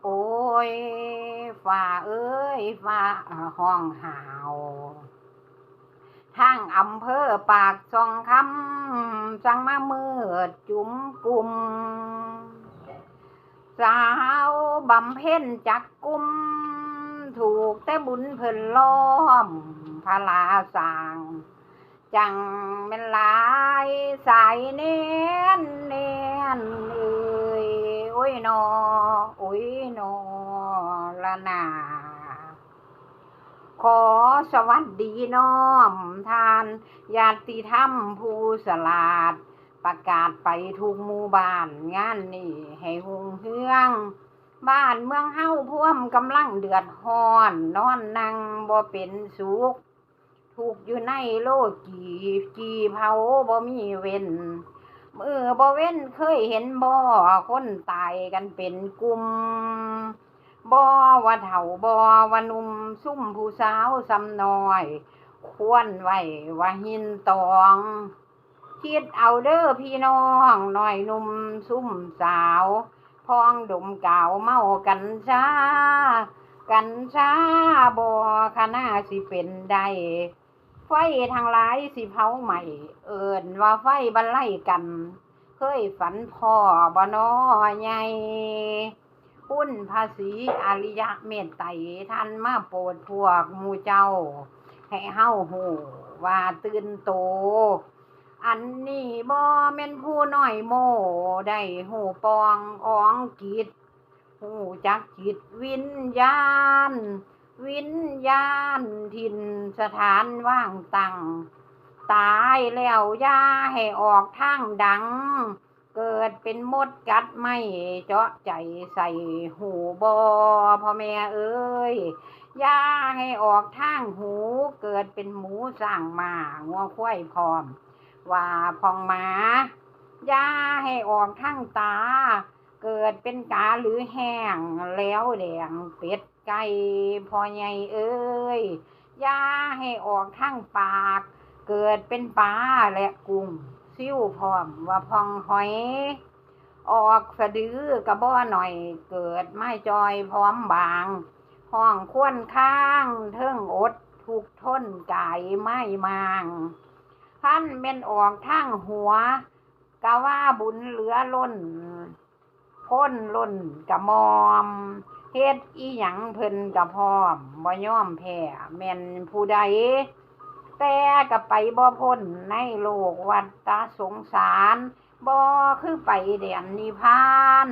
โอ้ยฝ่าเอ้ยฝ่าห้องหาวทางอำเภอปากช่องคำจังมามืดจุ๋มกุมสาวบำเพ็ญจักกุมถูกแต่บุญเพิ่นล้อมพลาสาง จังเป็นหลายสายเน้นเน้นเอ้ยโอ้ยนอโอ้ยนอละนาขอสวัสดีน้อมทานญาติธรรมผู้สลาดประกาศไปทุกหมู่บ้านงานนี้ให้หุ่งเฮืองบ้านเมืองเฮาพ่วมกำลังเดือดร้อนนอนนั่งบ่เป็นสุขถูกอยู่ในโลกีเผาบ่มีเว้นมือบ่เว้นเคยเห็นบ่คนตายกันเป็นกลุ่มบ่ว่าเฒ่าบ่ว่าหนุ่มซุ่มผู้สาวสำน้อยควรไว้ว่าหินตองคิดเอาเด้อพี่น้องน้อยหนุ่มซุ่มสาวพองดมกาวเมากันบ่คณะสิเป็นได้ไฟทางหลายสิเผาใหม่เอิ้นว่าไฟบรรลัยกันเคยฝันพ่อบ่น้อใหญ่คุณภาษีอริยะเมตไตรท่านมาโปรดพวกหมู่เจ้าให้เฮาฮู้ว่าตื่นโตอันนี้บ่แม่นผู้น้อยโมได้ฮู้ปองอ้องกิจฮู้จักจิตวิญญาณถิ่นสถานว่างตั้งตายแล้วอย่าให้ออกทางดังเกิดเป็นมดกัดไม่เจาะใจใส่หูบ่พ่อแม่เอ้ยอย่าให้ออกทางหูเกิดเป็นหมูสร้างหมางัวควายพร้อมว่าพองหมาอย่าให้ออกทางตาเกิดเป็นกาหรือแห้งแล้วแดงเป็ดไก่พ่อใหญ่เอ้ยอย่าให้ออกทางปากเกิดเป็นปลาและกุ้งซิ่วพร้อมว่าพองหอยออกสะดือกระบ่อหน่อยเกิดไม่จอยพร้อมบางห้องควนข้างเทิงอดทุกทนกายไม่มางท่านเป็นออกทางหัวกะว่าบุญเหลือล้นพ้นล้นกะมอมเฮ็ดอีหยังเพิ่นกะพร้อมบ่ยอมแพ้แม่นผู้ใดแต่ก็ไปบ่พ้นในโลกวัฏสงสารบ่คือไปแดนนิพพาน